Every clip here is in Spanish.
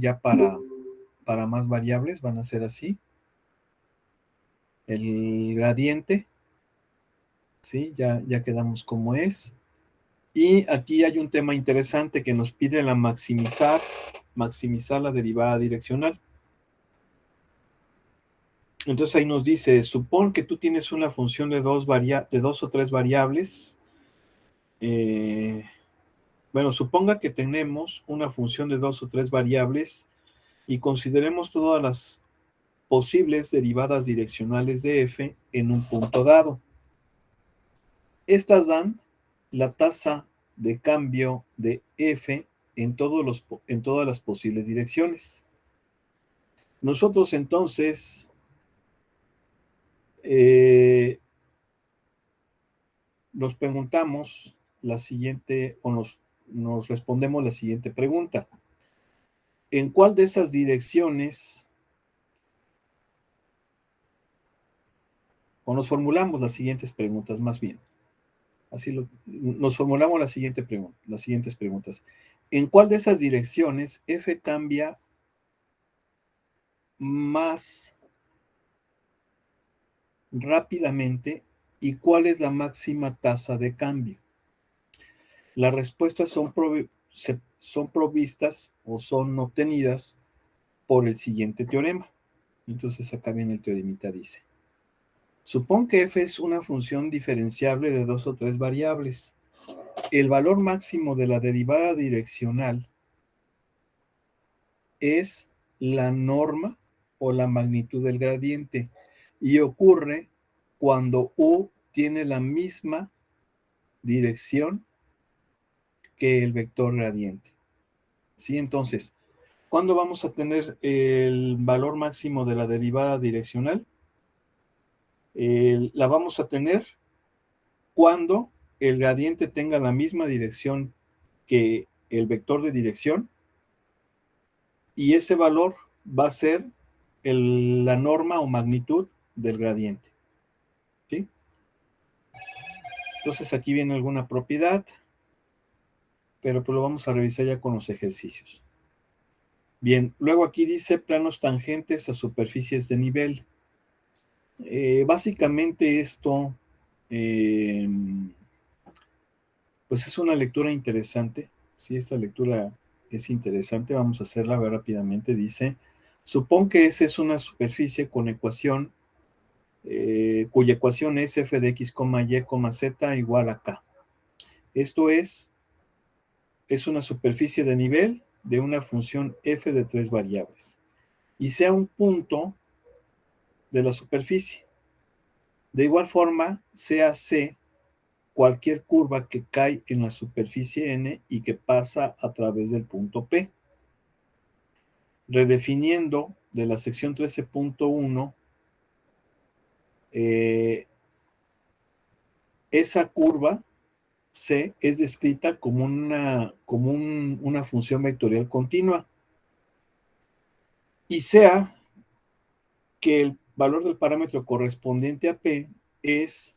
ya para más variables van a ser así. El gradiente, ¿sí? Ya quedamos como es. Y aquí hay un tema interesante que nos pide maximizar la derivada direccional. Entonces ahí nos dice, supón que tú tienes una función de dos o tres variables. Bueno, suponga que tenemos una función de dos o tres variables y consideremos todas las posibles derivadas direccionales de f en un punto dado. Estas dan la tasa de cambio de f en todas las posibles direcciones. Nosotros entonces nos preguntamos la siguiente, o nos respondemos la siguiente pregunta. ¿En cuál de esas direcciones, o nos formulamos las siguientes preguntas más bien? Nos formulamos las siguientes preguntas. ¿En cuál de esas direcciones f cambia más rápidamente y cuál es la máxima tasa de cambio? Las respuestas son provistas o son obtenidas por el siguiente teorema. Entonces acá viene el teoremita, dice: supón que f es una función diferenciable de dos o tres variables. El valor máximo de la derivada direccional es la norma o la magnitud del gradiente y ocurre cuando u tiene la misma dirección que el vector gradiente. ¿Sí? Entonces, ¿cuándo vamos a tener el valor máximo de la derivada direccional? La vamos a tener cuando el gradiente tenga la misma dirección que el vector de dirección, y ese valor va a ser la norma o magnitud del gradiente. ¿Sí? Entonces aquí viene alguna propiedad, pero pues lo vamos a revisar ya con los ejercicios. Bien, luego aquí dice planos tangentes a superficies de nivel. Básicamente esto, pues es una lectura interesante. Sí, esta lectura es interesante. Vamos a hacerla rápidamente. Dice, supón que S es una superficie con ecuación, cuya ecuación es f de x, y, z igual a k. Esto es una superficie de nivel de una función f de tres variables y sea un punto de la superficie. De igual forma, sea C cualquier curva que cae en la superficie N y que pasa a través del punto P. Redefiniendo de la sección 13.1, esa curva C es descrita como una función vectorial continua, y sea que el valor del parámetro correspondiente a P es,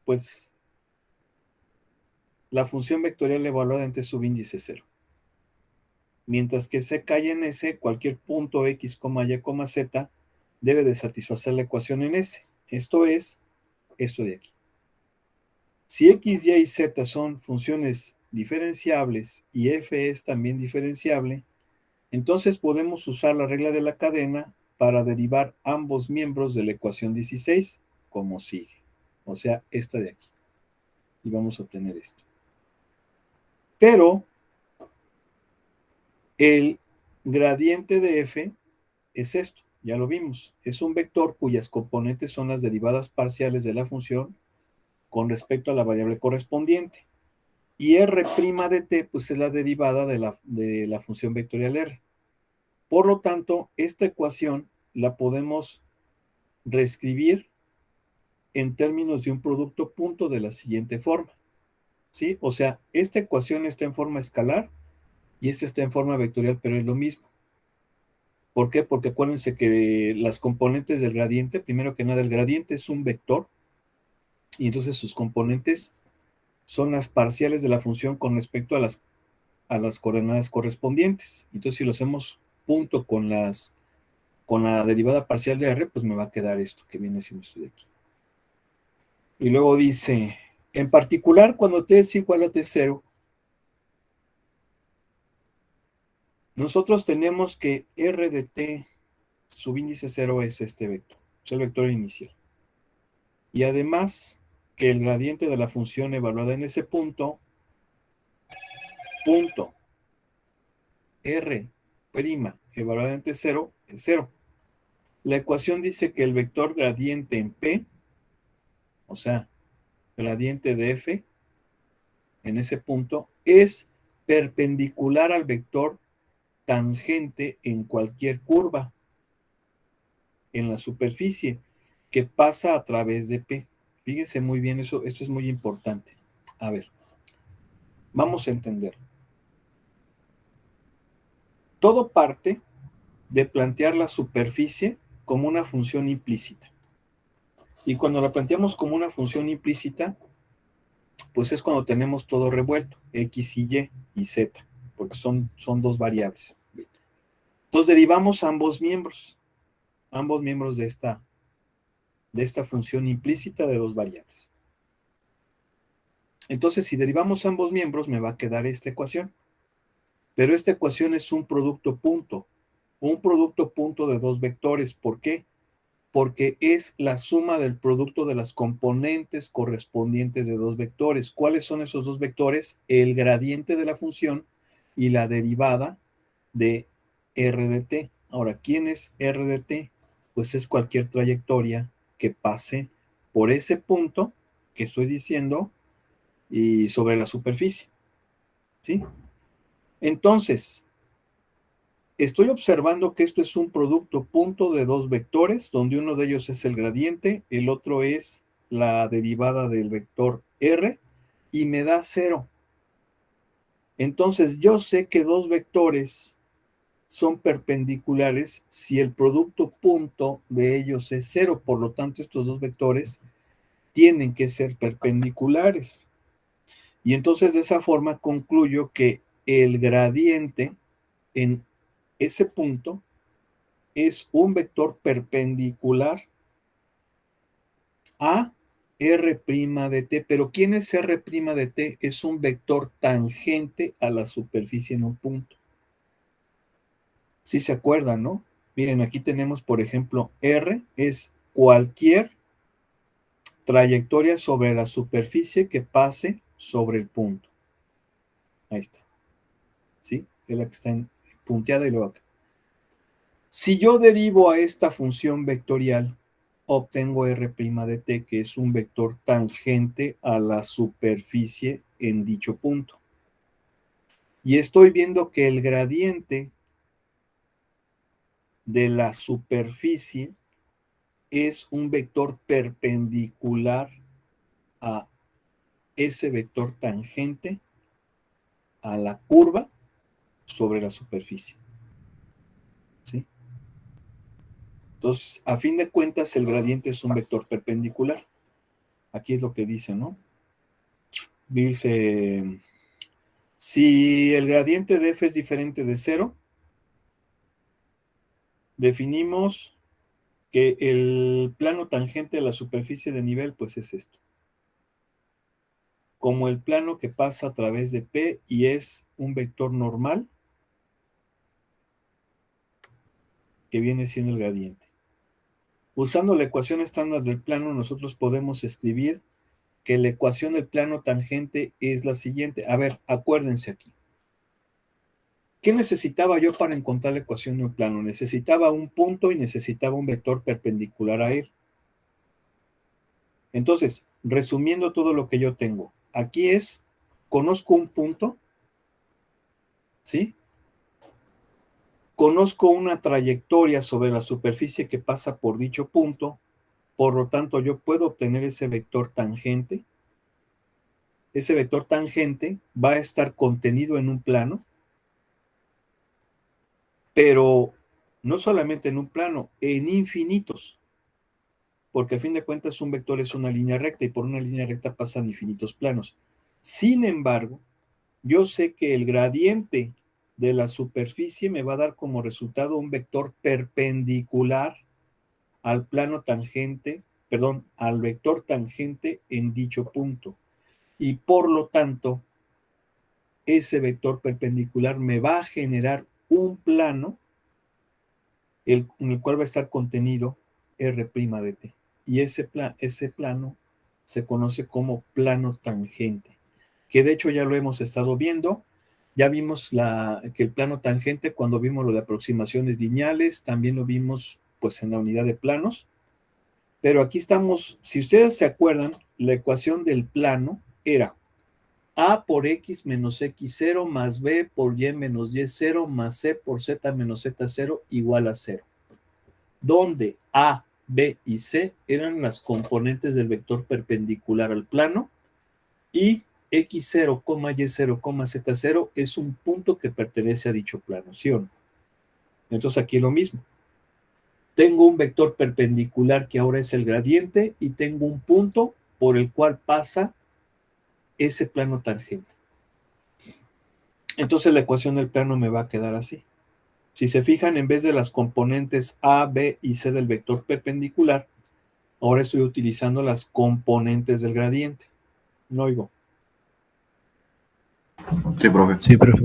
pues, la función vectorial evaluada entre subíndice 0. Mientras que C cae en S, cualquier punto x, y, z debe de satisfacer la ecuación en S. Esto es esto de aquí. Si x, y z son funciones diferenciables y f es también diferenciable, entonces podemos usar la regla de la cadena para derivar ambos miembros de la ecuación 16, como sigue. O sea, esta de aquí. Y vamos a obtener esto. Pero el gradiente de f es esto, ya lo vimos. Es un vector cuyas componentes son las derivadas parciales de la función con respecto a la variable correspondiente. Y r' de t, pues es la derivada de la función vectorial r. Por lo tanto, esta ecuación la podemos reescribir en términos de un producto punto de la siguiente forma. ¿Sí? O sea, esta ecuación está en forma escalar y esta está en forma vectorial, pero es lo mismo. ¿Por qué? Porque acuérdense que las componentes del gradiente, primero que nada, el gradiente es un vector y entonces sus componentes son las parciales de la función con respecto a las coordenadas correspondientes. Entonces, si lo hacemos punto con la derivada parcial de R, pues me va a quedar esto que viene siendo esto de aquí. Y luego dice, en particular, cuando t es igual a t0, nosotros tenemos que R de t subíndice 0 es este vector, es el vector inicial. Y además que el gradiente de la función evaluada en ese punto R' evaluada en t0 es 0. La ecuación dice que el vector gradiente en P, o sea, gradiente de F, en ese punto, es perpendicular al vector tangente en cualquier curva en la superficie que pasa a través de P. Fíjense muy bien, esto es muy importante. A ver, vamos a entender. Todo parte de plantear la superficie como una función implícita. Y cuando la planteamos como una función implícita, pues es cuando tenemos todo revuelto, X y Y Z, porque son dos variables. Entonces derivamos ambos miembros de esta función implícita de dos variables. Entonces, si derivamos ambos miembros, me va a quedar esta ecuación. Pero esta ecuación es un producto punto de dos vectores. ¿Por qué? Porque es la suma del producto de las componentes correspondientes de dos vectores. ¿Cuáles son esos dos vectores? El gradiente de la función y la derivada de R de t. Ahora, ¿quién es R de t? Pues es cualquier trayectoria que pase por ese punto que estoy diciendo y sobre la superficie. ¿Sí? Entonces, estoy observando que esto es un producto punto de dos vectores, donde uno de ellos es el gradiente, el otro es la derivada del vector R, y me da 0. Entonces, yo sé que dos vectores son perpendiculares si el producto punto de ellos es 0. Por lo tanto, estos dos vectores tienen que ser perpendiculares. Y entonces, de esa forma, concluyo que el gradiente en ese punto es un vector perpendicular a R' de t. Pero ¿quién es R' de t? Es un vector tangente a la superficie en un punto. Si se acuerdan, ¿no? Miren, aquí tenemos, por ejemplo, R es cualquier trayectoria sobre la superficie que pase sobre el punto. Ahí está. ¿Sí? Es la que está punteada y luego acá. Si yo derivo a esta función vectorial, obtengo R' de t, que es un vector tangente a la superficie en dicho punto. Y estoy viendo que el gradiente de la superficie es un vector perpendicular a ese vector tangente a la curva sobre la superficie. ¿Sí? Entonces, a fin de cuentas, el gradiente es un vector perpendicular. Aquí es lo que dice, ¿no? Dice, si el gradiente de f es diferente de 0, definimos que el plano tangente a la superficie de nivel, pues es esto. Como el plano que pasa a través de P y es un vector normal, que viene siendo el gradiente. Usando la ecuación estándar del plano, nosotros podemos escribir que la ecuación del plano tangente es la siguiente. A ver, acuérdense aquí. ¿Qué necesitaba yo para encontrar la ecuación de un plano? Necesitaba un punto y necesitaba un vector perpendicular a él. Entonces, resumiendo todo lo que yo tengo, aquí es, conozco un punto, ¿sí? Conozco una trayectoria sobre la superficie que pasa por dicho punto, por lo tanto yo puedo obtener ese vector tangente. Ese vector tangente va a estar contenido en un plano, pero no solamente en un plano, en infinitos, porque a fin de cuentas un vector es una línea recta y por una línea recta pasan infinitos planos. Sin embargo, yo sé que el gradiente de la superficie me va a dar como resultado un vector perpendicular al plano tangente, perdón, al vector tangente en dicho punto. Y por lo tanto, ese vector perpendicular me va a generar un plano en el cual va a estar contenido R' de t. Y ese plano se conoce como plano tangente, que de hecho ya lo hemos estado viendo. Ya vimos que el plano tangente, cuando vimos lo de aproximaciones lineales, también lo vimos pues en la unidad de planos. Pero aquí estamos, si ustedes se acuerdan, la ecuación del plano era A por X menos X0 más B por Y menos Y0 más C por Z menos Z0 igual a 0. Donde A, B y C eran las componentes del vector perpendicular al plano y X0, Y0, Z0 es un punto que pertenece a dicho plano, ¿sí o no? Entonces aquí lo mismo. Tengo un vector perpendicular que ahora es el gradiente y tengo un punto por el cual pasa ese plano tangente. Entonces la ecuación del plano me va a quedar así. Si se fijan, en vez de las componentes A, B y C del vector perpendicular, ahora estoy utilizando las componentes del gradiente. No oigo. Sí, profe. Sí, profe.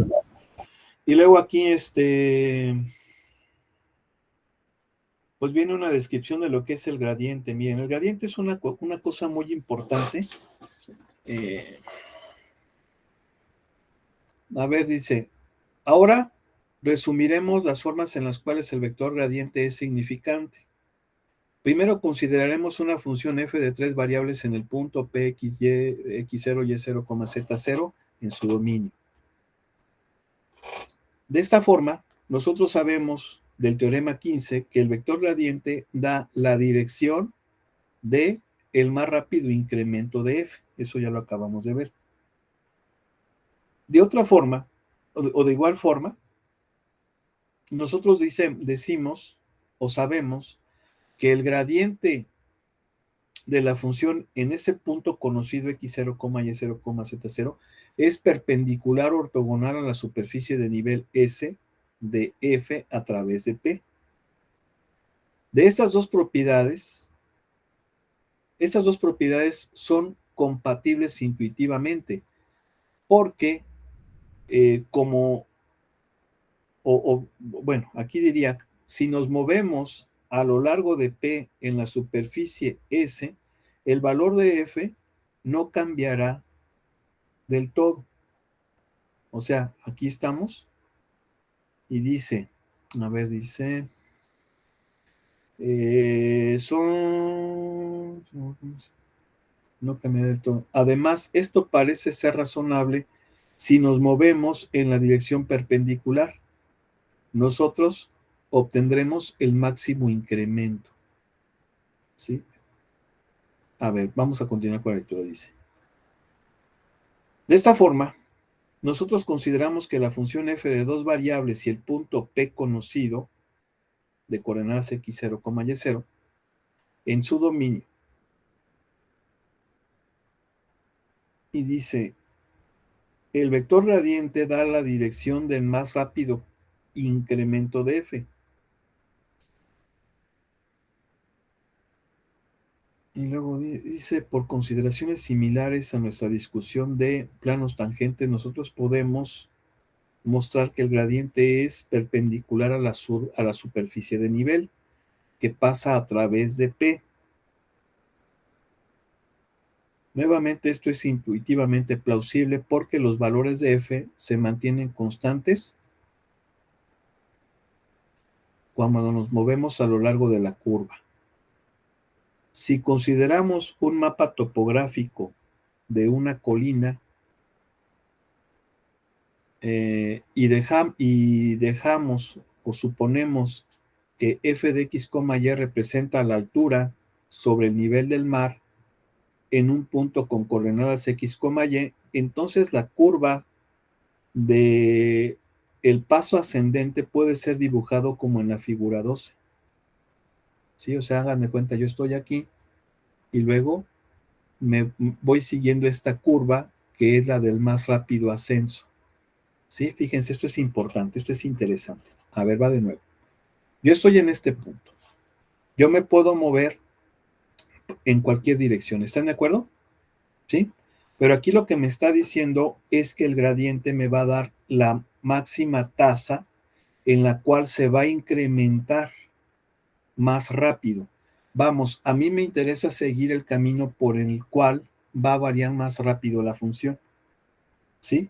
Y luego aquí, pues viene una descripción de lo que es el gradiente. Miren, el gradiente es una cosa muy importante. A ver, dice, ahora resumiremos las formas en las cuales el vector gradiente es significante. Primero consideraremos una función f de tres variables en el punto p, x, y, x0, y0, z0 en su dominio. De esta forma, nosotros sabemos del teorema 15 que el vector gradiente da la dirección de el más rápido incremento de f. Eso ya lo acabamos de ver. De otra forma, o de igual forma, nosotros decimos o sabemos que el gradiente de la función en ese punto conocido x0, y0, z0 es perpendicular ortogonal a la superficie de nivel S de f a través de p. De estas dos propiedades son compatibles intuitivamente, porque bueno, aquí diría, si nos movemos a lo largo de P en la superficie S, el valor de F no cambiará del todo. O sea, aquí estamos y dice, a ver, dice, no cambia del todo. Además, esto parece ser razonable si nos movemos en la dirección perpendicular. Nosotros obtendremos el máximo incremento. ¿Sí? A ver, vamos a continuar con la lectura, dice. De esta forma, nosotros consideramos que la función f de dos variables y el punto p conocido de coordenadas x0, y0 en su dominio. Y dice, el vector gradiente da la dirección del más rápido incremento de f. Y luego dice, por consideraciones similares a nuestra discusión de planos tangentes, nosotros podemos mostrar que el gradiente es perpendicular a la superficie de nivel que pasa a través de P. Nuevamente, esto es intuitivamente plausible porque los valores de F se mantienen constantes cuando nos movemos a lo largo de la curva. Si consideramos un mapa topográfico de una colina y dejamos o suponemos que f de x, y representa la altura sobre el nivel del mar en un punto con coordenadas x, y, entonces la curva de el paso ascendente puede ser dibujado como en la figura 12. ¿Sí? O sea, hagan de cuenta, yo estoy aquí y luego me voy siguiendo esta curva que es la del más rápido ascenso. ¿Sí? Fíjense, esto es importante, esto es interesante. A ver, va de nuevo. Yo estoy en este punto. Yo me puedo mover en cualquier dirección. ¿Están de acuerdo? ¿Sí? Pero aquí lo que me está diciendo es que el gradiente me va a dar la máxima tasa en la cual se va a incrementar más rápido. Vamos, a mí me interesa seguir el camino por el cual va a variar más rápido la función. ¿Sí?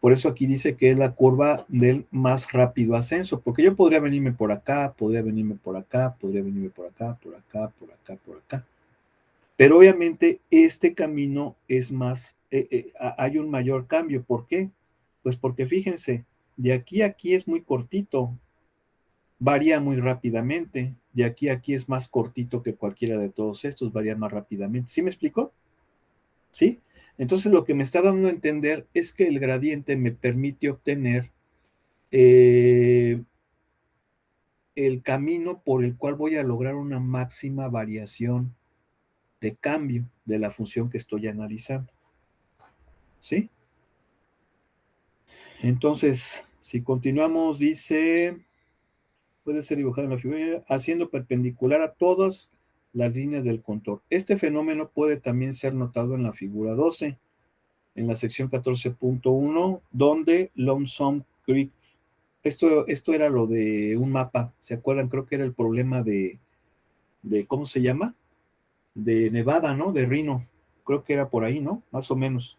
Por eso aquí dice que es la curva del más rápido ascenso, porque yo podría venirme por acá, podría venirme por acá, podría venirme por acá, por acá, por acá, por acá. Pero obviamente este camino es más, hay un mayor cambio. ¿Por qué? Pues porque fíjense, de aquí a aquí es muy cortito, varía muy rápidamente. De aquí a aquí es más cortito que cualquiera de todos estos, varía más rápidamente. ¿Sí me explico? ¿Sí? Entonces lo que me está dando a entender es que el gradiente me permite obtener el camino por el cual voy a lograr una máxima variación de cambio de la función que estoy analizando. ¿Sí? Entonces, si continuamos, dice, puede ser dibujado en la figura haciendo perpendicular a todas las líneas del contorno. Este fenómeno puede también ser notado en la figura 12, en la sección 14.1, donde Lonesome Creek, esto era lo de un mapa, ¿se acuerdan? Creo que era el problema de ¿cómo se llama? De Nevada, ¿no? De Reno, creo que era por ahí, ¿no? Más o menos.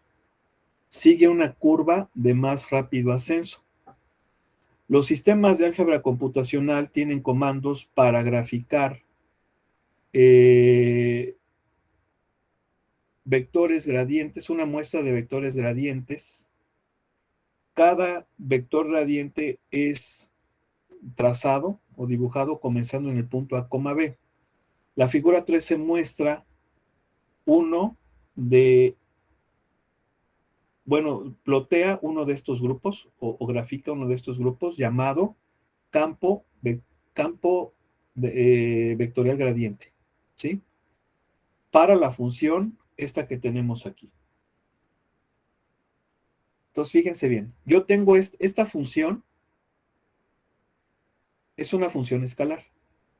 Sigue una curva de más rápido ascenso. Los sistemas de álgebra computacional tienen comandos para graficar vectores gradientes, una muestra de vectores gradientes. Cada vector gradiente es trazado o dibujado comenzando en el punto A, B. La figura 13 muestra uno de, bueno, plotea uno de estos grupos o grafica uno de estos grupos llamado campo, campo vectorial gradiente, ¿sí? Para la función esta que tenemos aquí. Entonces, fíjense bien, yo tengo esta función, es una función escalar,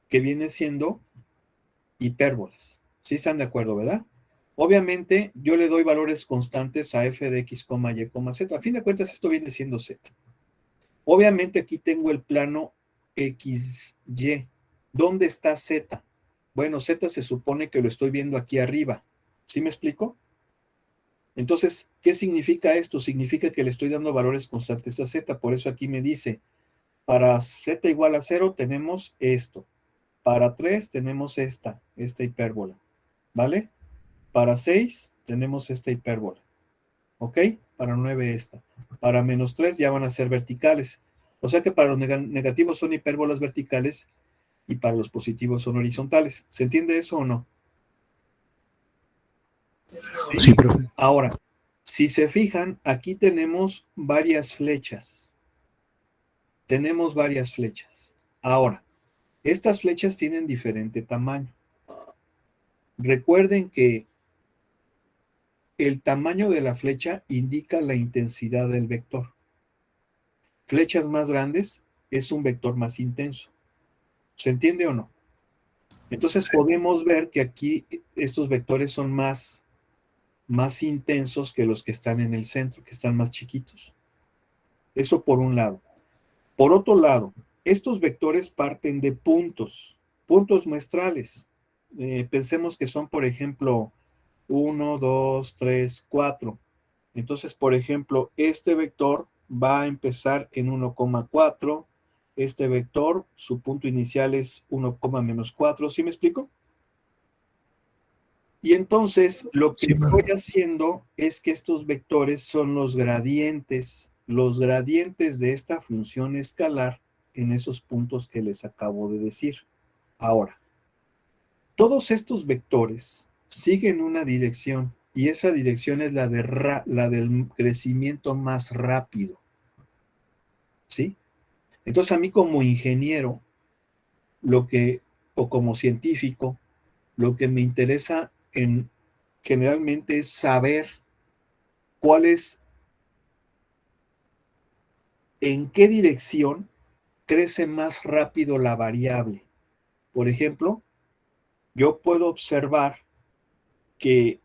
que viene siendo hipérbolas. ¿Sí están de acuerdo, verdad? Obviamente, yo le doy valores constantes a f de x, y, z. A fin de cuentas, esto viene siendo z. Obviamente, aquí tengo el plano XY. ¿Dónde está z? Bueno, z se supone que lo estoy viendo aquí arriba. ¿Sí me explico? Entonces, ¿qué significa esto? Significa que le estoy dando valores constantes a z. Por eso aquí me dice, para z igual a 0 tenemos esto. Para 3 tenemos esta hipérbola. ¿Vale? Para 6 tenemos esta hipérbola. ¿Ok? Para 9 esta. Para menos 3 ya van a ser verticales. O sea que para los negativos son hipérbolas verticales y para los positivos son horizontales. ¿Se entiende eso o no? Sí, profe. Ahora, si se fijan, aquí tenemos varias flechas. Tenemos varias flechas. Ahora, estas flechas tienen diferente tamaño. Recuerden que el tamaño de la flecha indica la intensidad del vector. Flechas más grandes es un vector más intenso. ¿Se entiende o no? Entonces podemos ver que aquí estos vectores son más intensos que los que están en el centro, que están más chiquitos. Eso por un lado. Por otro lado, estos vectores parten de puntos muestrales. Pensemos que son, por ejemplo, 1, 2, 3, 4. Entonces, por ejemplo, este vector va a empezar en 1,4. Este vector, su punto inicial es 1,-4. ¿Sí me explico? Y entonces, lo que Sí, estoy profe. haciendo es que estos vectores son los gradientes de esta función escalar en esos puntos que les acabo de decir. Ahora, todos estos vectores siguen una dirección y esa dirección es la del crecimiento más rápido. ¿Sí? Entonces, a mí como ingeniero, o como científico, lo que me interesa generalmente es saber cuál es en qué dirección crece más rápido la variable. Por ejemplo, yo puedo observar que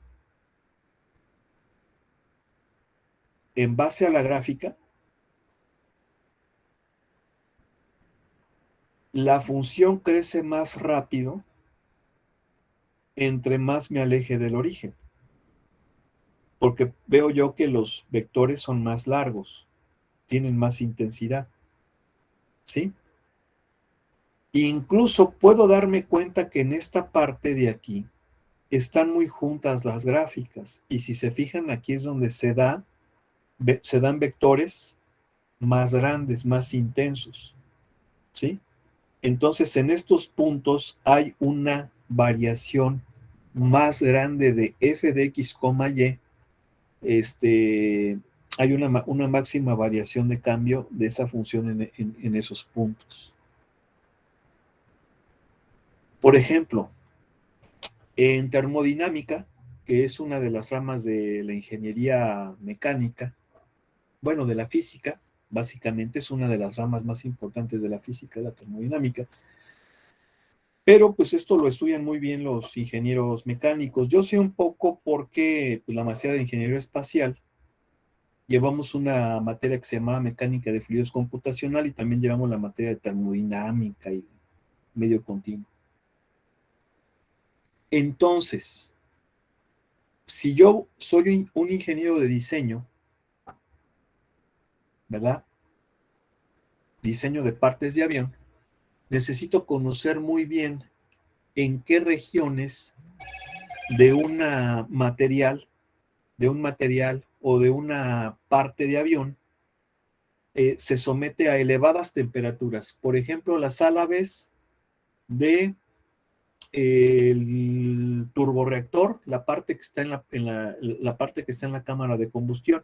en base a la gráfica, la función crece más rápido entre más me aleje del origen, porque veo yo que los vectores son más largos, tienen más intensidad, ¿sí? Incluso puedo darme cuenta que en esta parte de aquí están muy juntas las gráficas, y si se fijan aquí es donde se dan vectores más grandes, más intensos, ¿sí? Entonces, en estos puntos hay una variación más grande de f de x, y, hay una máxima variación de cambio de esa función en esos puntos. Por ejemplo, en termodinámica, que es una de las ramas de la ingeniería mecánica, bueno, de la física, básicamente es una de las ramas más importantes de la física, la termodinámica, pero pues esto lo estudian muy bien los ingenieros mecánicos. Yo sé un poco porque pues, la maestría de ingeniería espacial llevamos una materia que se llamaba mecánica de fluidos computacional y también llevamos la materia de termodinámica y medio continuo. Entonces, si yo soy un ingeniero de diseño, ¿verdad? Diseño de partes de avión, necesito conocer muy bien en qué regiones de una material, de un material o de una parte de avión se somete a elevadas temperaturas. Por ejemplo, las álabes de el turborreactor, la parte que está la parte que está en la cámara de combustión.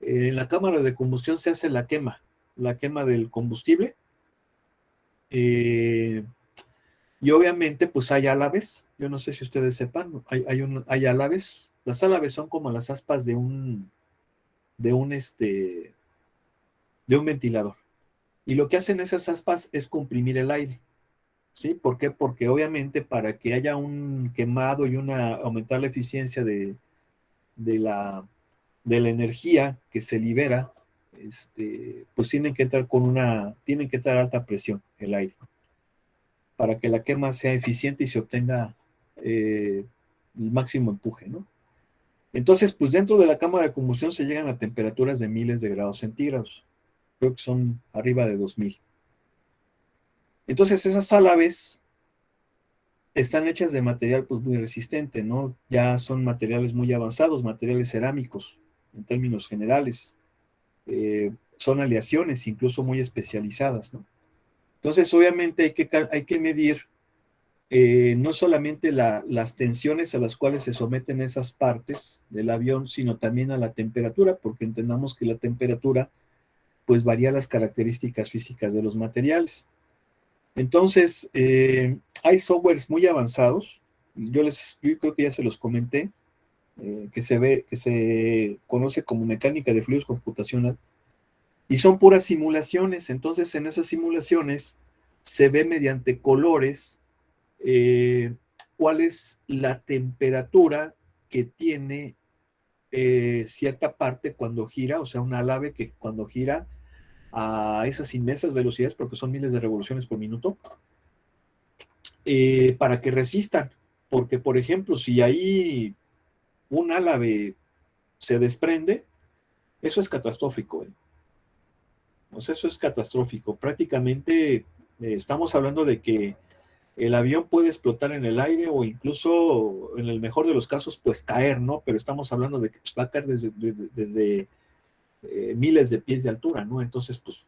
En la cámara de combustión se hace la quema del combustible. Y obviamente, pues hay álabes. Yo no sé si ustedes sepan, hay álabes. Las álabes son como las aspas de un, de un ventilador. Y lo que hacen esas aspas es comprimir el aire. ¿Sí? ¿Por qué? Porque obviamente para que haya un quemado y aumentar la eficiencia de la, de la energía que se libera, pues tienen que entrar a alta presión el aire para que la quema sea eficiente y se obtenga el máximo empuje, ¿no? Entonces, pues dentro de la cámara de combustión se llegan a temperaturas de miles de grados centígrados. Creo que son arriba de 2000. Entonces, esas álabes están hechas de material pues muy resistente, ¿no? Ya son materiales muy avanzados, materiales cerámicos, en términos generales. Son aleaciones incluso muy especializadas, ¿no? Entonces, obviamente hay que medir no solamente las tensiones a las cuales se someten esas partes del avión, sino también a la temperatura, porque entendamos que la temperatura pues varía las características físicas de los materiales. Entonces, hay softwares muy avanzados, yo creo que ya se los comenté, que se conoce como mecánica de fluidos computacional, y son puras simulaciones. Entonces, en esas simulaciones se ve mediante colores cuál es la temperatura que tiene cierta parte cuando gira, o sea, un álave que cuando gira a esas inmensas velocidades, porque son miles de revoluciones por minuto, para que resistan. Porque, por ejemplo, si ahí un álave se desprende, eso es catastrófico. O sea, eso es catastrófico. Prácticamente estamos hablando de que el avión puede explotar en el aire o incluso, en el mejor de los casos, pues caer, ¿no? Pero estamos hablando de que pues, va a caer desde miles de pies de altura, ¿no? Entonces, pues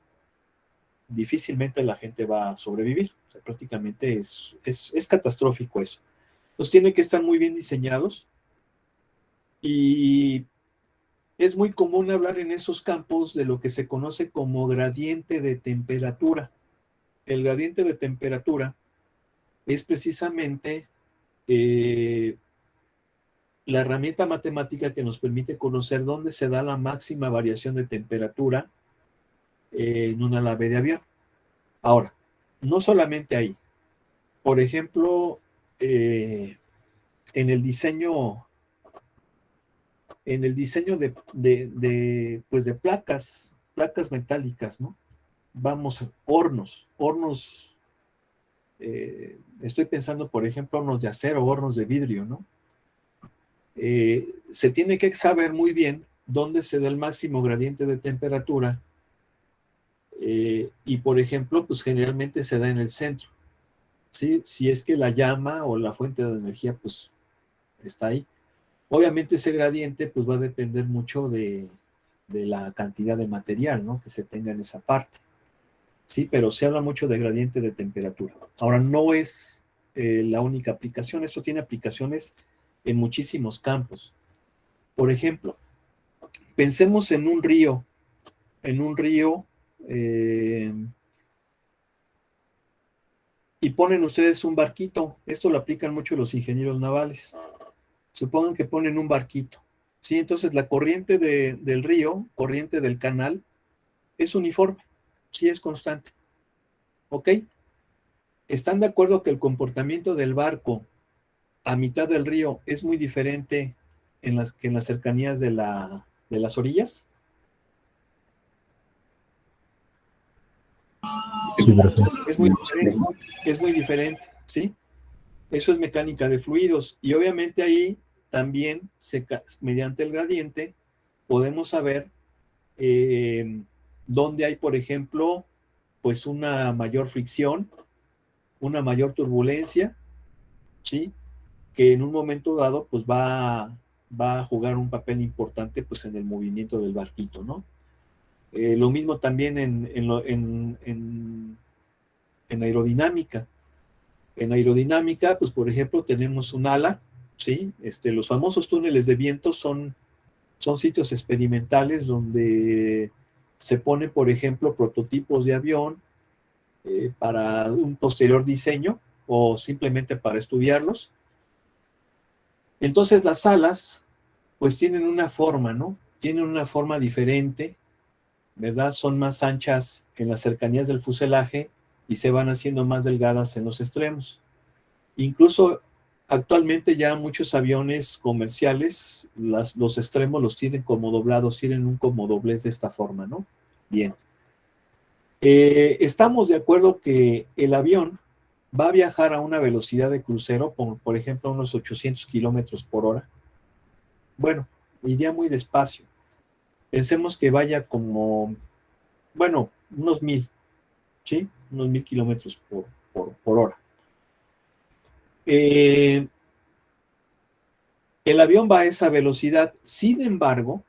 difícilmente la gente va a sobrevivir. O sea, prácticamente es catastrófico eso. Entonces tienen que estar muy bien diseñados y es muy común hablar en esos campos de lo que se conoce como gradiente de temperatura. El gradiente de temperatura es precisamente la herramienta matemática que nos permite conocer dónde se da la máxima variación de temperatura en una nave de avión. Ahora, no solamente ahí. Por ejemplo, en el diseño, pues de placas metálicas, ¿no? Vamos, hornos, estoy pensando, por ejemplo, hornos de acero, hornos de vidrio, ¿no? Se tiene que saber muy bien dónde se da el máximo gradiente de temperatura y, por ejemplo, pues generalmente se da en el centro, ¿sí? Si es que la llama o la fuente de energía, pues está ahí. Obviamente ese gradiente pues va a depender mucho de la cantidad de material, ¿no? Que se tenga en esa parte. Sí, pero se habla mucho de gradiente de temperatura. Ahora, no es la única aplicación, esto tiene aplicaciones en muchísimos campos. Por ejemplo, pensemos en un río, eh, y ponen ustedes un barquito. Esto lo aplican mucho los ingenieros navales. Supongan que ponen un barquito. Sí, entonces la corriente del río, corriente del canal, es uniforme, sí es constante. ¿Ok? ¿Están de acuerdo que el comportamiento del barco a mitad del río es muy diferente que en las cercanías de las orillas? Sí, profe. Es muy diferente, es muy diferente, ¿sí? Eso es mecánica de fluidos y obviamente ahí también mediante el gradiente podemos saber dónde hay, por ejemplo, pues una mayor fricción, una mayor turbulencia, ¿sí? Que en un momento dado pues va a jugar un papel importante pues en el movimiento del barquito, ¿no? Lo mismo también en aerodinámica. En aerodinámica, pues por ejemplo, tenemos un ala, ¿sí? Los famosos túneles de viento son sitios experimentales donde se ponen, por ejemplo, prototipos de avión para un posterior diseño o simplemente para estudiarlos. Entonces las alas, pues tienen una forma, ¿no? Tienen una forma diferente, ¿verdad? Son más anchas en las cercanías del fuselaje y se van haciendo más delgadas en los extremos. Incluso actualmente ya muchos aviones comerciales, los extremos los tienen como doblados, tienen un como doblez de esta forma, ¿no? Bien. Estamos de acuerdo que el avión va a viajar a una velocidad de crucero, por ejemplo, unos 800 kilómetros por hora. Bueno, iría muy despacio. Pensemos que vaya como, bueno, unos 1000, ¿sí? Unos 1000 kilómetros por hora. Eh, el avión va a esa velocidad. Sin embargo,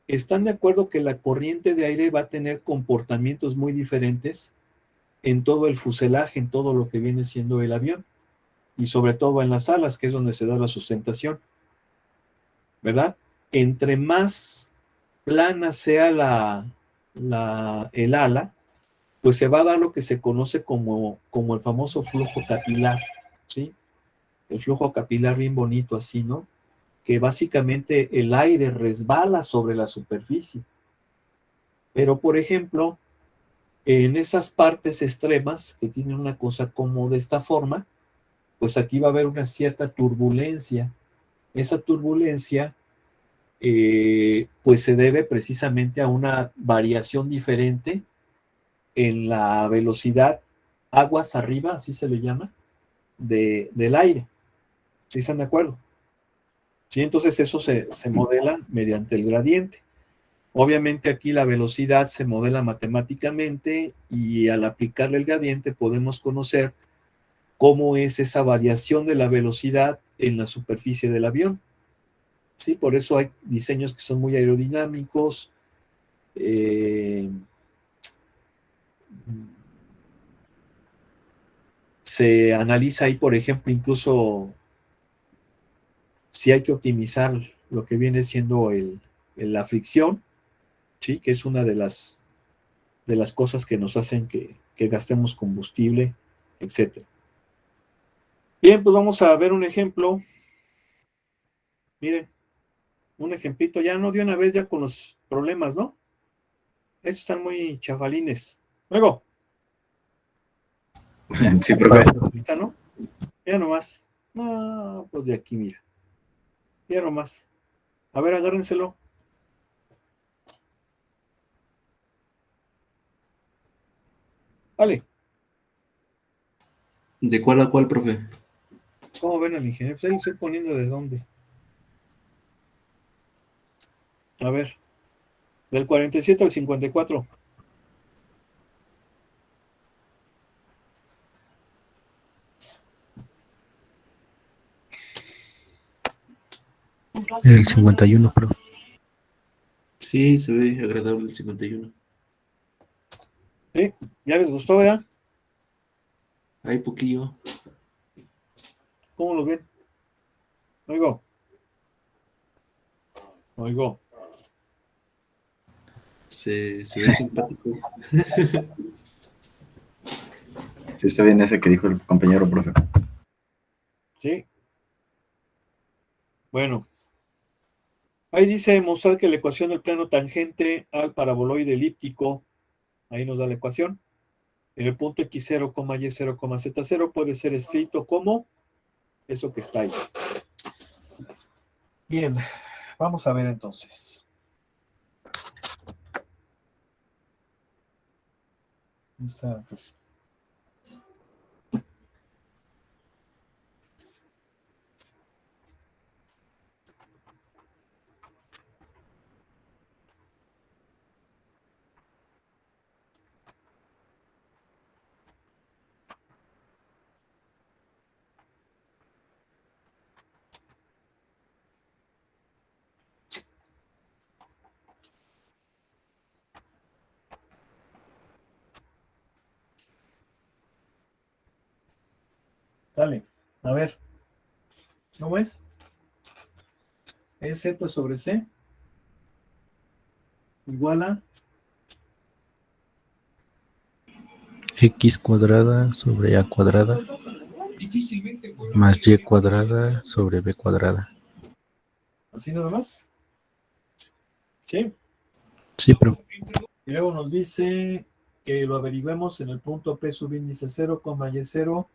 están de acuerdo que la corriente de aire va a tener comportamientos muy diferentes en todo el fuselaje, en todo lo que viene siendo el avión, y sobre todo en las alas, que es donde se da la sustentación, ¿verdad? Entre más plana sea el ala, pues se va a dar lo que se conoce como el famoso flujo capilar, ¿sí? El flujo capilar bien bonito así, ¿no? Que básicamente el aire resbala sobre la superficie. Pero, por ejemplo, en esas partes extremas que tienen una cosa como de esta forma, pues aquí va a haber una cierta turbulencia. Esa turbulencia, pues se debe precisamente a una variación diferente en la velocidad aguas arriba, así se le llama, del aire. ¿Sí están de acuerdo? Sí, entonces eso se modela mediante el gradiente. Obviamente aquí la velocidad se modela matemáticamente y al aplicarle el gradiente podemos conocer cómo es esa variación de la velocidad en la superficie del avión. Sí, por eso hay diseños que son muy aerodinámicos. Se analiza ahí, por ejemplo, incluso si hay que optimizar lo que viene siendo la fricción, ¿sí? Que es una de las cosas que nos hacen que gastemos combustible, etcétera. Bien, pues vamos a ver un ejemplo. Miren, un ejemplito, ya no de una vez ya con los problemas, ¿no? Estos están muy chafalines. Luego. Sí, profe. Ahorita, ¿no? Ya nomás. No, pues de aquí, mira. Ya nomás. A ver, agárrenselo. Vale. ¿De cuál a cuál, profe? ¿Cómo ven al ingeniero? Pues ahí le estoy poniendo de dónde. A ver. Del 47 al 54. El 51, profe. Sí, se ve agradable el 51. Sí, ya les gustó, ¿verdad? Hay poquillo. ¿Cómo lo ven? Oigo. Oigo. Se ve simpático. Sí, está bien ese que dijo el compañero, profe. Sí. Bueno. Ahí dice mostrar que la ecuación del plano tangente al paraboloide elíptico, ahí nos da la ecuación, en el punto x0, y0, z0 puede ser escrito como eso que está ahí. Bien, vamos a ver entonces. Está. Dale, a ver, ¿cómo es? Es z sobre c igual a X cuadrada sobre A cuadrada más Y cuadrada sobre B cuadrada. así nada más. ¿Sí? Sí, profe. Y luego nos dice que lo averiguemos en el punto P subíndice 0, y0,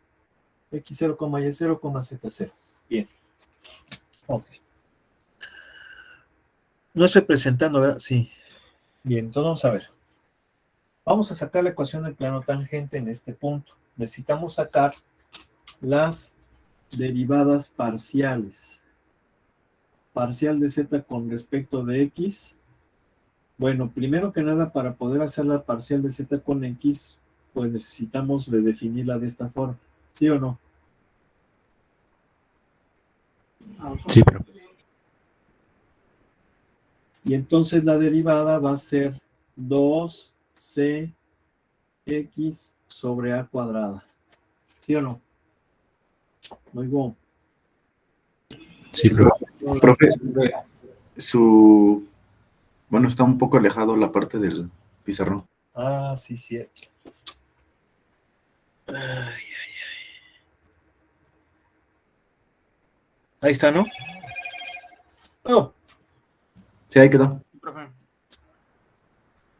x0, y0, z0. Bien. Ok. No estoy presentando, ¿verdad? Sí. Bien, entonces vamos a ver. Vamos a sacar la ecuación del plano tangente en este punto. Necesitamos sacar las derivadas parciales. Parcial de z con respecto de x. Bueno, primero que nada, para poder hacer la parcial de z con x, pues necesitamos redefinirla de esta forma. ¿Sí o no? Sí, profe. Y entonces la derivada va a ser 2cx sobre a cuadrada. ¿Sí o no? Muy bien. Sí, profe. Profe, bueno, está un poco alejado la parte del pizarrón. Ah, sí, cierto. Ay, ay. Ahí está, ¿no? Oh, Sí, ahí quedó. Profe.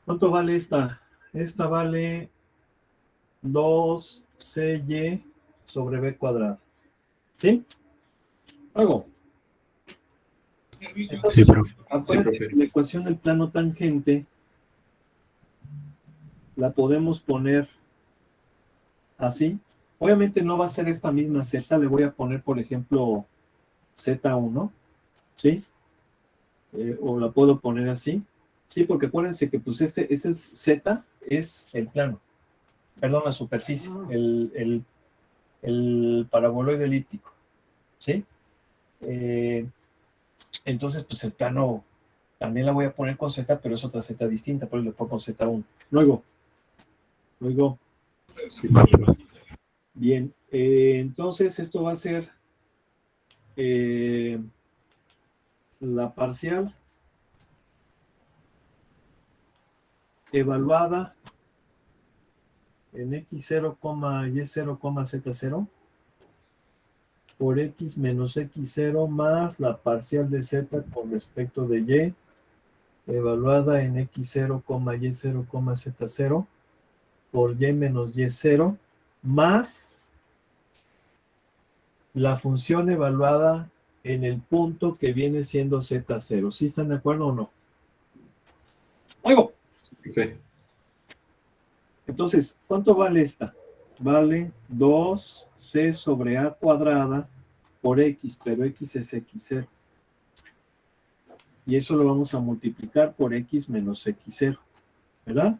¿cuánto vale esta? Esta vale 2cy sobre b cuadrado. ¿Sí? Luego, Sí, entonces, profe. acuérdense profe. que la ecuación del plano tangente la podemos poner así. Obviamente no va a ser esta misma z, le voy a poner, por ejemplo, z1, ¿sí? O la puedo poner así. Sí, porque acuérdense que pues ese es z, es el plano, perdón, la superficie, el paraboloide elíptico, ¿sí? Entonces, pues el plano también la voy a poner con z, pero es otra z distinta, por eso le pongo z1. Luego, Va, profe. bien, entonces esto va a ser la parcial evaluada en x0, y0, z0 por x menos x0 más la parcial de z con respecto de y evaluada en x0, y0, z0 por y menos y0 más la función evaluada en el punto que viene siendo z0. ¿Sí están de acuerdo o no? ¡Oigo! Sí, profe. Entonces, ¿cuánto vale esta? Vale 2c sobre a cuadrada por x, pero x es x0. Y eso lo vamos a multiplicar por x menos x0, ¿verdad?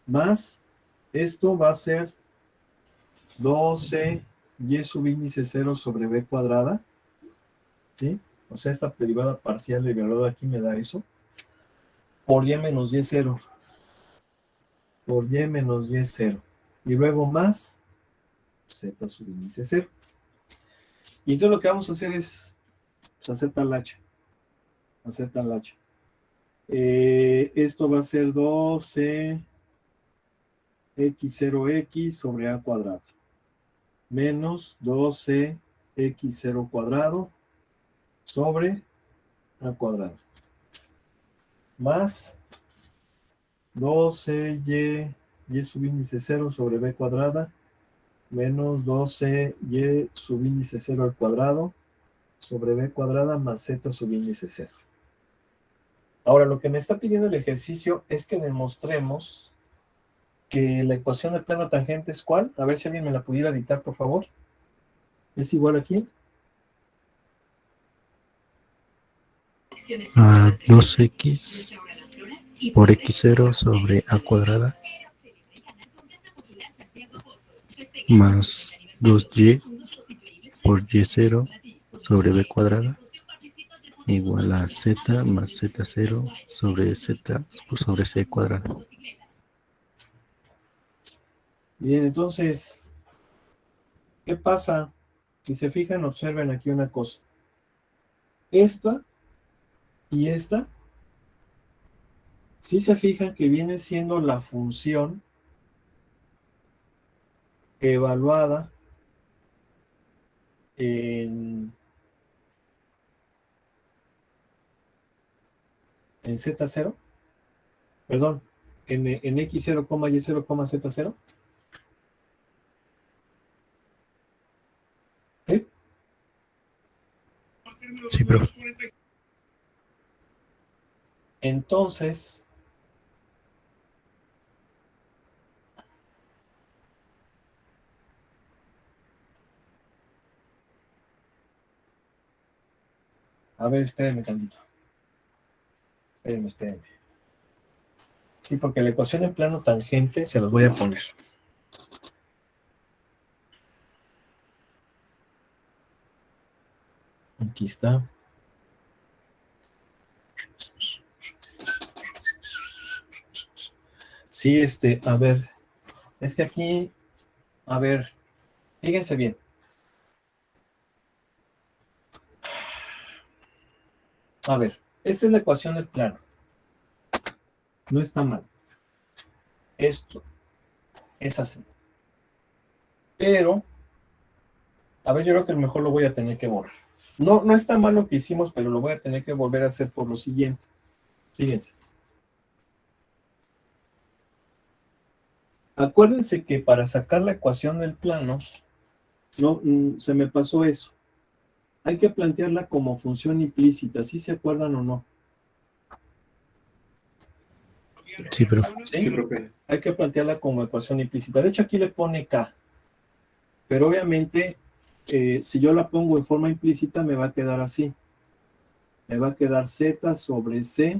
Más, esto va a ser 12 y subíndice 0 sobre b cuadrada, ¿sí? O sea, esta derivada parcial evaluada aquí me da eso, por y menos y0, por y menos y0. Y luego más z subíndice 0. Y entonces lo que vamos a hacer es pues, hacer tal hacha. Esto va a ser 12 x0x sobre a cuadrado menos 12 x0 cuadrado sobre a cuadrado más 12 y subíndice 0 sobre b cuadrada menos 12 y subíndice 0 al cuadrado sobre b cuadrada más z subíndice 0. Ahora, lo que me está pidiendo el ejercicio es que demostremos que la ecuación del plano tangente es ¿cuál? A ver si alguien me la pudiera dictar, por favor. ¿Es igual aquí? A 2x por x0 sobre a cuadrada más 2y por y0 sobre b cuadrada igual a z más z0 sobre z sobre c cuadrado. Bien, entonces, ¿qué pasa? Si se fijan, observen aquí una cosa. Esta y esta, si se fijan que viene siendo la función evaluada en Z0, perdón, en X0, Y0, Z0. ¿Sí? Sí, profe. Entonces, a ver, espérenme tantito. Espérenme. Sí, porque la ecuación en plano tangente se las voy a poner. Aquí está. Sí, a ver, es que aquí, a ver, fíjense bien. A ver, esta es la ecuación del plano. No está mal. Esto es así. Pero, a ver, yo creo que mejor lo voy a tener que borrar. No está mal lo que hicimos, pero lo voy a tener que volver a hacer por lo siguiente. Fíjense. Acuérdense que para sacar la ecuación del plano, no, se me pasó eso. Hay que plantearla como función implícita, ¿sí se acuerdan o no? Sí, profe. Sí, profe. Hay que plantearla como ecuación implícita. De hecho, aquí le pone K. Pero obviamente, si yo la pongo en forma implícita, me va a quedar así. Me va a quedar Z sobre C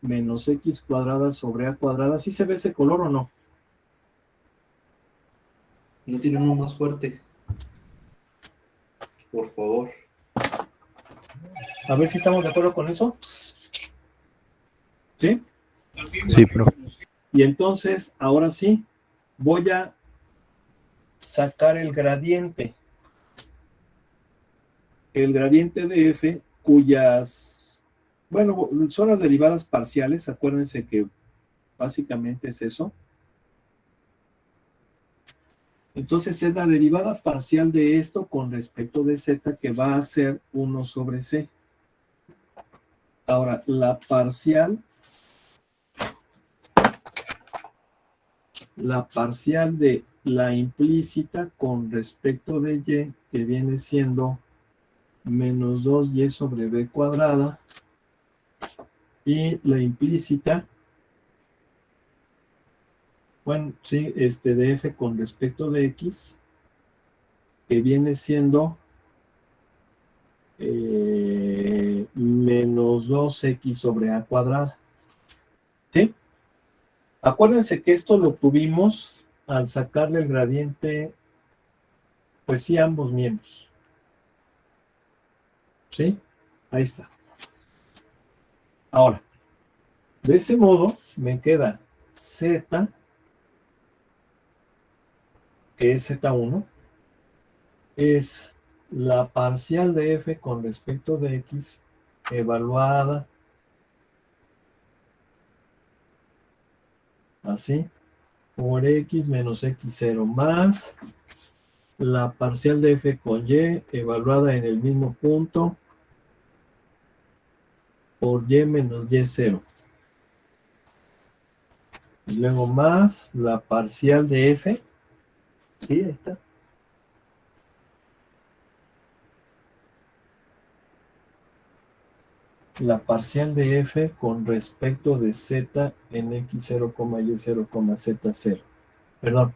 menos X cuadrada sobre A cuadrada. ¿Sí se ve ese color o no? No tiene uno más fuerte. Por favor. A ver si estamos de acuerdo con eso. ¿Sí? Sí, profe. Y entonces, ahora sí, voy a sacar el gradiente. El gradiente de f, cuyas, bueno, son las derivadas parciales. Acuérdense que básicamente es eso. Entonces es la derivada parcial de esto con respecto de z que va a ser 1 sobre c. Ahora, la parcial de la implícita con respecto de y, que viene siendo menos 2y sobre b cuadrada, y la implícita, bueno, sí, de f con respecto de x, que viene siendo menos 2x sobre a cuadrada. ¿Sí? Acuérdense que esto lo tuvimos al sacarle el gradiente, pues sí, a ambos miembros. ¿Sí? Ahí está. Ahora, de ese modo me queda z, que es z1, es la parcial de f con respecto de x evaluada así por x menos x0 más la parcial de f con y evaluada en el mismo punto por y menos y0. Y luego más la parcial de f. Sí, ahí está. La parcial de f con respecto de z en x0, y0, z0. Perdón.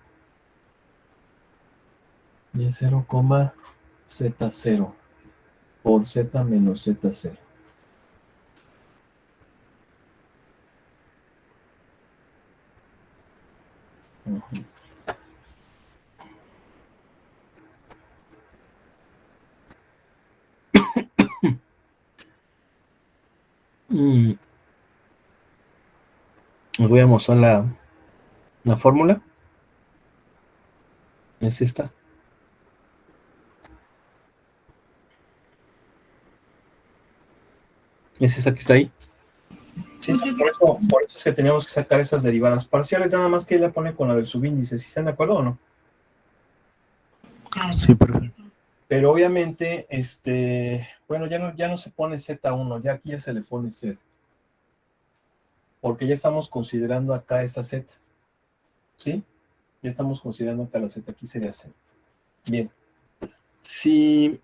Y0, z0 por z menos z0. Uh-huh. Les voy a mostrar la fórmula. Es esta. Es esa que está ahí. Sí, por eso es que teníamos que sacar esas derivadas parciales, nada más que la pone con la del subíndice, ¿sí están de acuerdo o no? Sí, profe. Pero obviamente, bueno, ya no se pone Z1, ya aquí ya se le pone Z. Porque ya estamos considerando acá esa Z. ¿Sí? Ya estamos considerando acá la Z, aquí sería Z. Bien. Si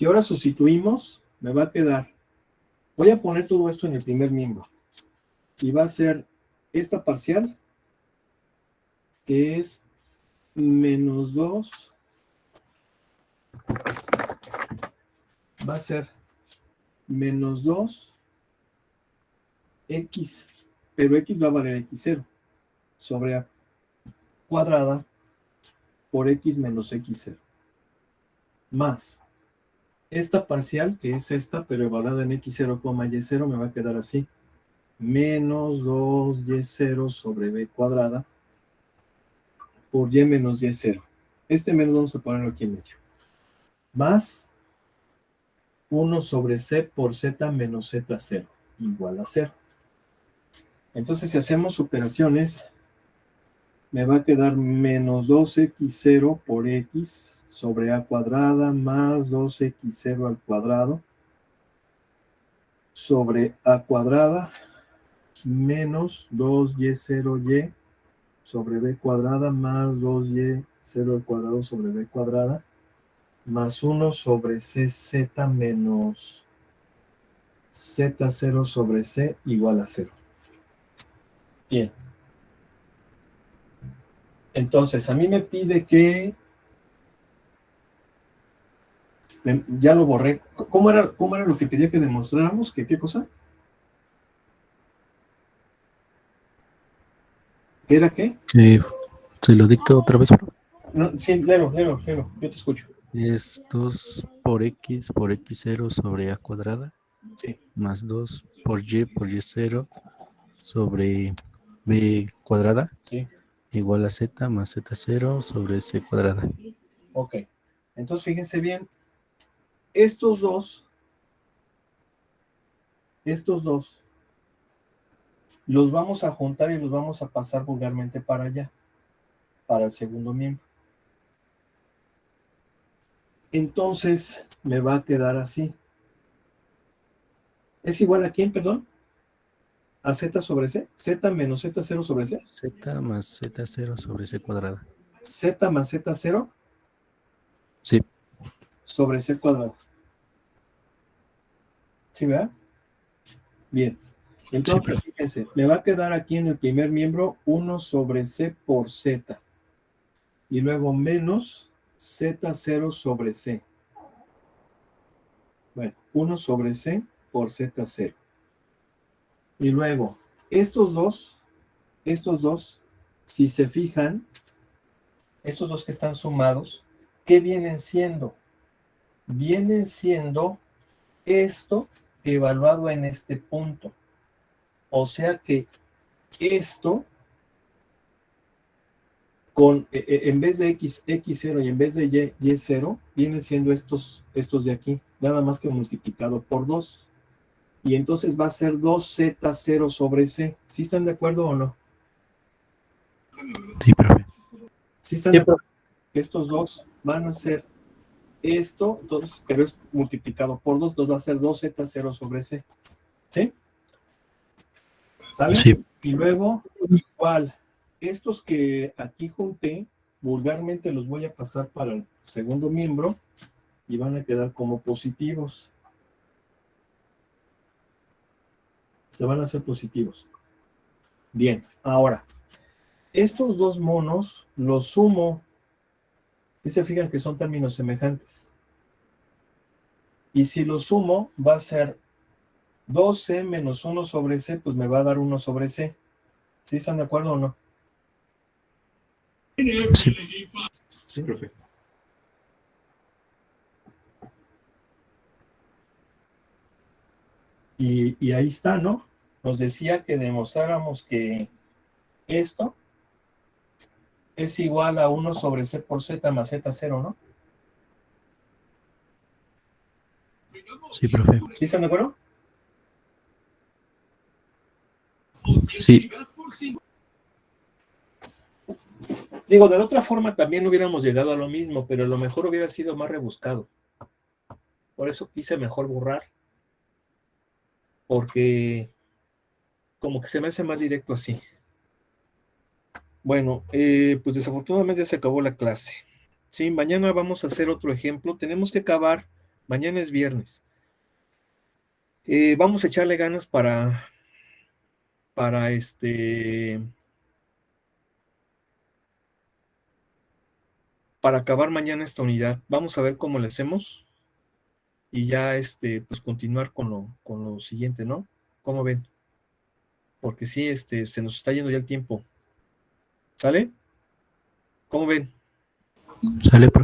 ahora sustituimos, me va a quedar, voy a poner todo esto en el primer miembro. Y va a ser esta parcial, que es menos 2, va a ser menos 2 x, pero x va a valer x0 sobre a cuadrada por x menos x0, más esta parcial, que es esta, pero evaluada en x0, y0, me va a quedar así, menos 2y0 sobre b cuadrada por y menos y0. Menos vamos a ponerlo aquí en medio, más 1 sobre c por z menos z0, igual a 0. Entonces, si hacemos operaciones, me va a quedar menos 2x0 por x sobre a cuadrada más 2x0 al cuadrado sobre a cuadrada menos 2y0y sobre b cuadrada más 2y0 al cuadrado sobre b cuadrada más 1 sobre cz menos z0 sobre c igual a 0. Bien. Entonces, a mí me pide que... Ya lo borré. ¿Cómo era lo que pedía que demostráramos? ¿Qué cosa? ¿Qué era qué? ¿Se lo dicto otra vez, profe? No, sí, léelo, yo te escucho. Es 2 por x0 sobre a cuadrada, Sí. más 2 por y0 sobre b cuadrada, Sí. igual a z más z0 sobre c cuadrada. Ok. Entonces, fíjense bien, estos dos, los vamos a juntar y los vamos a pasar vulgarmente para allá, para el segundo miembro. Entonces, me va a quedar así. ¿Es igual a quién, perdón? A z sobre c. Z menos z0 sobre c. Z más Z0 sobre C cuadrada. Z más z0 Sí, sobre c cuadrado. ¿Sí, verdad? Bien. Entonces, profe. fíjense, me va a quedar aquí en el primer miembro 1 sobre c por z. Y luego menos z0 sobre c. Bueno, 1 sobre c por z0. Y luego, estos dos, si se fijan, estos dos que están sumados, ¿qué vienen siendo? Vienen siendo esto evaluado en este punto. O sea que esto, en vez de x0 y en vez de y0, vienen siendo estos de aquí, nada más que multiplicado por 2. Y entonces va a ser 2z0 sobre c. ¿Sí están de acuerdo o no? Sí, profe. ¿Sí están de acuerdo? Estos dos van a ser esto, entonces, pero es multiplicado por 2, entonces va a ser 2z0 sobre c. ¿Sí? ¿Sale? Sí, Y luego, igual, estos que aquí junté, vulgarmente los voy a pasar para el segundo miembro y van a quedar como positivos. Se van a hacer positivos. Bien, ahora, estos dos monos los sumo. Si se fijan que son términos semejantes. Y si los sumo, va a ser 2c menos 1 sobre c, pues me va a dar 1 sobre c. ¿Sí están de acuerdo o no? sí. Sí, profe. Y ahí está, ¿no? Nos decía que demostráramos que esto es igual a 1 sobre c por z más z0, ¿no? Sí, profe. ¿Sí están de acuerdo? Sí, Digo, de otra forma también hubiéramos llegado a lo mismo, pero a lo mejor hubiera sido más rebuscado. Por eso quise mejor borrar, porque como que se me hace más directo así. Bueno, pues desafortunadamente ya se acabó la clase. Sí, mañana vamos a hacer otro ejemplo. Tenemos que acabar, mañana es viernes. Vamos a echarle ganas para para acabar mañana esta unidad. Vamos a ver cómo le hacemos y ya pues continuar con lo siguiente, ¿no? ¿Cómo ven? Porque sí, se nos está yendo ya el tiempo. ¿Sale? ¿Cómo ven? sale, profe.